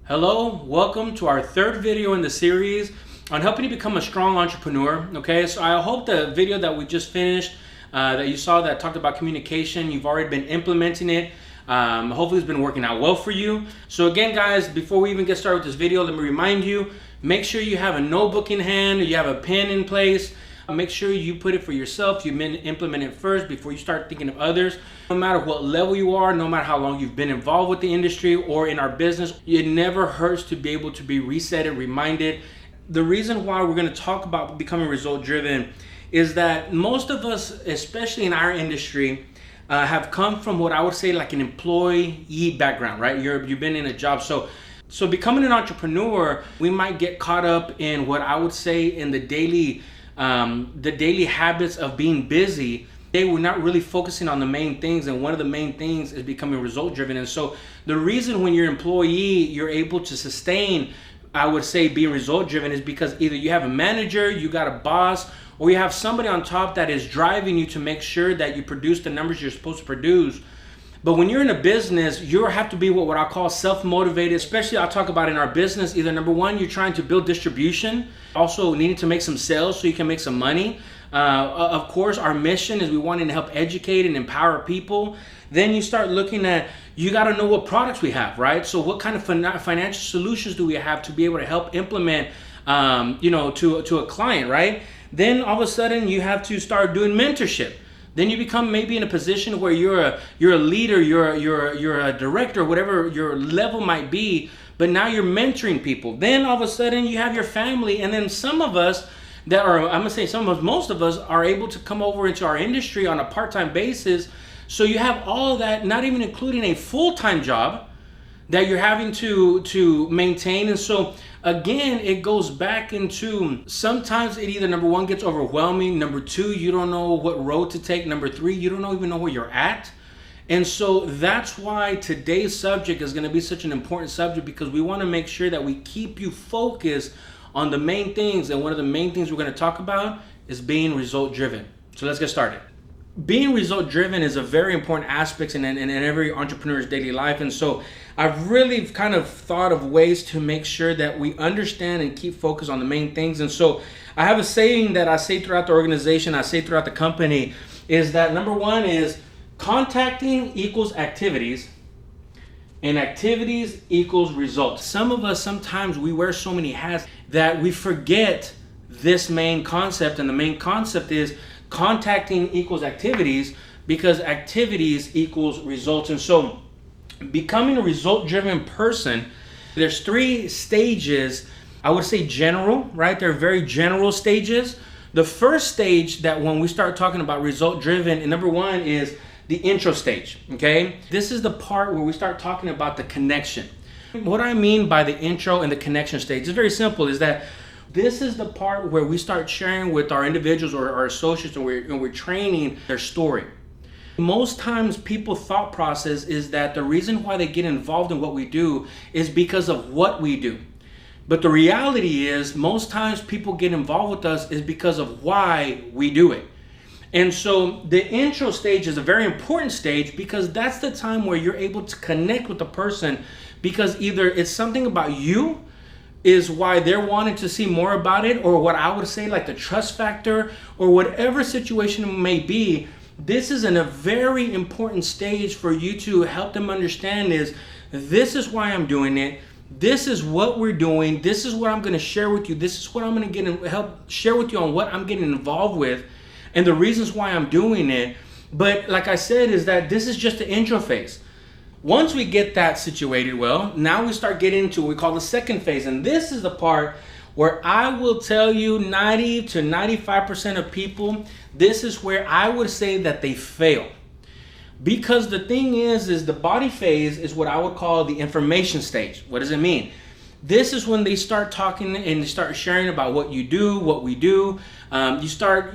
Hello, welcome to our third video in the series on helping you become a strong entrepreneur. Okay, so I hope the video that we just finished, that you saw that talked about communication, you've already been implementing it. Hopefully it's been working out well for you. So again, guys, before we even get started with this video, let me remind you, make sure you have a notebook in hand, you have a pen in place. Make sure you put it for yourself. You implement it first before you start thinking of others. No matter what level you are, no matter how long you've been involved with the industry or in our business, it never hurts to be able to be reset and reminded. The reason why we're going to talk about becoming result driven is that most of us, especially in our industry, have come from what I would say like an employee background, right? You've been in a job. So becoming an entrepreneur, we might get caught up in what I would say in the daily habits of being busy. We're not really focusing on the main things, and one of the main things is becoming result driven. And so the reason when you're an employee you're able to sustain, I would say, being result driven is because either you have a manager, you got a boss, or you have somebody on top that is driving you to make sure that you produce the numbers you're supposed to produce. But when you're in a business, you have to be what I call self-motivated, especially I'll talk about in our business. Either number one, you're trying to build distribution, also needing to make some sales so you can make some money. Of course, our mission is we want to help educate and empower people. Then you start looking at, you got to know what products we have, right? So what kind of financial solutions do we have to be able to help implement, to a client, right? Then all of a sudden you have to start doing mentorship. Then you become maybe in a position where you're a leader, you're a director, whatever your level might be, but now you're mentoring people. Then all of a sudden you have your family, and then some of us most of us are able to come over into our industry on a part-time basis. So you have all of that, not even including a full-time job that you're having to maintain. And so again, it goes back into, sometimes it either number one gets overwhelming, number two, you don't know what road to take, number three, you don't even know where you're at. And so that's why today's subject is going to be such an important subject, because we want to make sure that we keep you focused on the main things. And one of the main things we're going to talk about is being result driven. So let's get started. Being result driven is a very important aspect in every entrepreneur's daily life. And so I've really kind of thought of ways to make sure that we understand and keep focused on the main things. And so I have a saying that I say throughout the organization, I say throughout the company, is that number one is contacting equals activities, and activities equals results. Some of us, sometimes we wear so many hats that we forget this main concept. And the main concept is contacting equals activities, because activities equals results. And so becoming a result-driven person, there's three stages. I would say general, right? They're very general stages. The first stage that when we start talking about result-driven, and number one is the intro stage, okay? This is the part where we start talking about the connection. What I mean by the intro and the connection stage is very simple, is that this is the part where we start sharing with our individuals or our associates, and we're training their story. Most times people's thought process is that the reason why they get involved in what we do is because of what we do. But the reality is most times people get involved with us is because of why we do it. And so the intro stage is a very important stage, because that's the time where you're able to connect with the person, because either it's something about you is why they're wanting to see more about it, or what I would say like the trust factor, or whatever situation it may be. This is a very important stage for you to help them understand is, this is why I'm doing it. This is what we're doing. This is what I'm going to share with you. This is what I'm going to help share with you on what I'm getting involved with and the reasons why I'm doing it. But like I said, is that this is just the intro phase. Once we get that situated well, now we start getting into what we call the second phase. And this is the part where I will tell you 90 to 95% of people, this is where I would say that they fail. Because the thing is the body phase is what I would call the information stage. What does it mean? This is when they start talking and they start sharing about what you do, what we do. You start,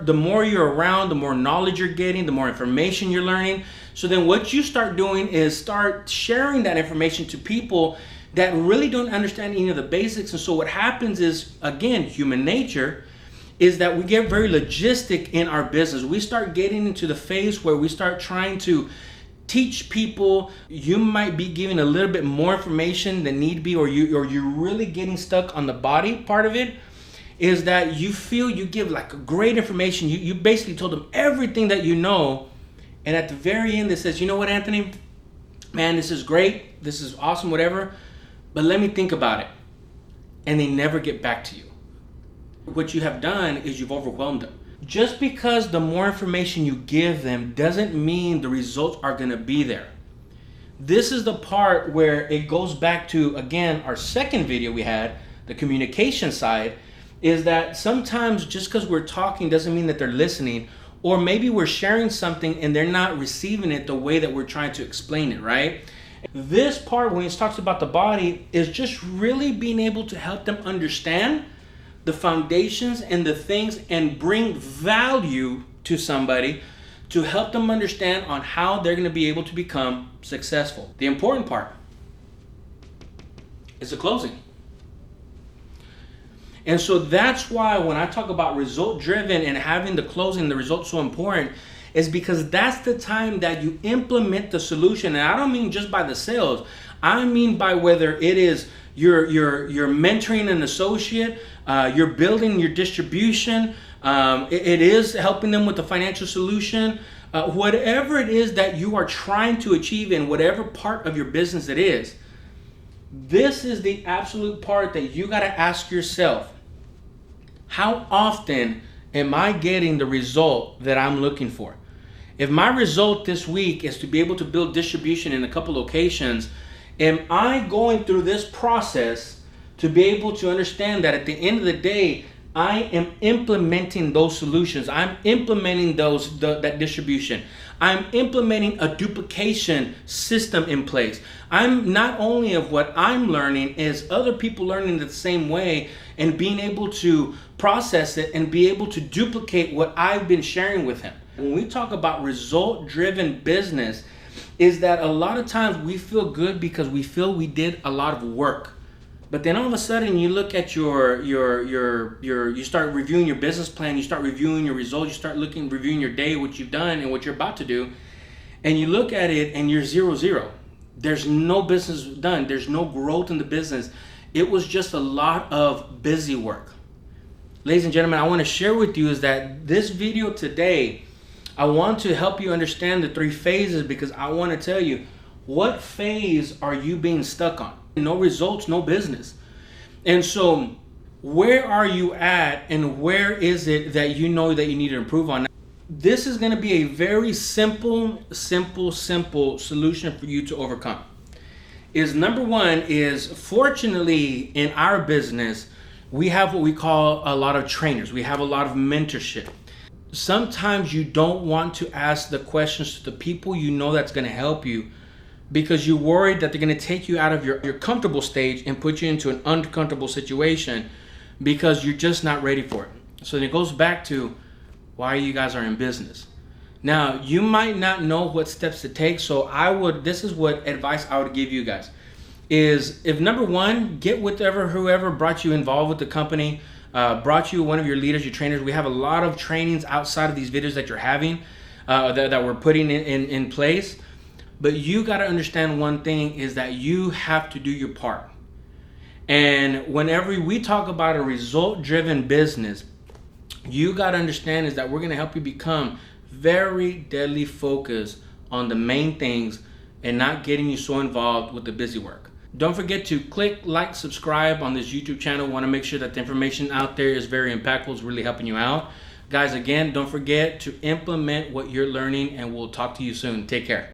the more you're around, the more knowledge you're getting, the more information you're learning. So then what you start doing is start sharing that information to people that really don't understand any of the basics. And so what happens is, again, human nature is that we get very logistic in our business. We start getting into the phase where we start trying to teach people, you might be giving a little bit more information than need be, or you're really getting stuck on the body part of it, is that you feel you give like great information. You basically told them everything that you know, and at the very end it says, you know what, Anthony, man, this is great, this is awesome, whatever, but let me think about it. And they never get back to you. What you have done is you've overwhelmed them. Just because the more information you give them doesn't mean the results are going to be there. This is the part where it goes back to, again, our second video we had, the communication side, is that sometimes just because we're talking doesn't mean that they're listening, or maybe we're sharing something and they're not receiving it the way that we're trying to explain it, right? This part, when it talks about the body, is just really being able to help them understand the foundations and the things and bring value to somebody to help them understand on how they're going to be able to become successful. The important part is the closing. And so that's why when I talk about result driven and having the closing, the result so important, is because that's the time that you implement the solution. And I don't mean just by the sales. I mean by whether it is you're mentoring an associate, you're building your distribution, it is helping them with the financial solution, whatever it is that you are trying to achieve in whatever part of your business it is. This is the absolute part that you got to ask yourself. How often am I getting the result that I'm looking for? If my result this week is to be able to build distribution in a couple locations, am I going through this process to be able to understand that at the end of the day, I am implementing those solutions. I'm implementing that distribution. I'm implementing a duplication system in place. I'm not only of what I'm learning, is other people learning the same way and being able to process it and be able to duplicate what I've been sharing with him. When we talk about result-driven business, is that a lot of times we feel good because we feel we did a lot of work. But then all of a sudden you look at you start reviewing your business plan, you start reviewing your results, you start reviewing your day, what you've done and what you're about to do, and you look at it and you're 0-0. There's no business done. There's no growth in the business. It was just a lot of busy work. Ladies and gentlemen, I want to share with you is that this video today, I want to help you understand the 3 phases, because I want to tell you, what phase are you being stuck on? No results, no business. And so where are you at, and where is it that you know that you need to improve on? This is going to be a very simple solution for you to overcome. Is number one is, fortunately in our business, we have what we call a lot of trainers. We have a lot of mentorship. Sometimes you don't want to ask the questions to the people you know that's going to help you, because you're worried that they're going to take you out of your comfortable stage and put you into an uncomfortable situation because you're just not ready for it. So then it goes back to why you guys are in business. Now, you might not know what steps to take, so this is what advice I would give you guys. Is if number one, get with whoever brought you involved with the company, brought you one of your leaders, your trainers. We have a lot of trainings outside of these videos that you're having, that we're putting in place. But you got to understand one thing, is that you have to do your part. And whenever we talk about a result-driven business, you got to understand is that we're going to help you become very deadly focused on the main things and not getting you so involved with the busy work. Don't forget to click like, subscribe on this YouTube channel. Want to make sure that the information out there is very impactful, is really helping you out. Guys, again, don't forget to implement what you're learning, and we'll talk to you soon. Take care.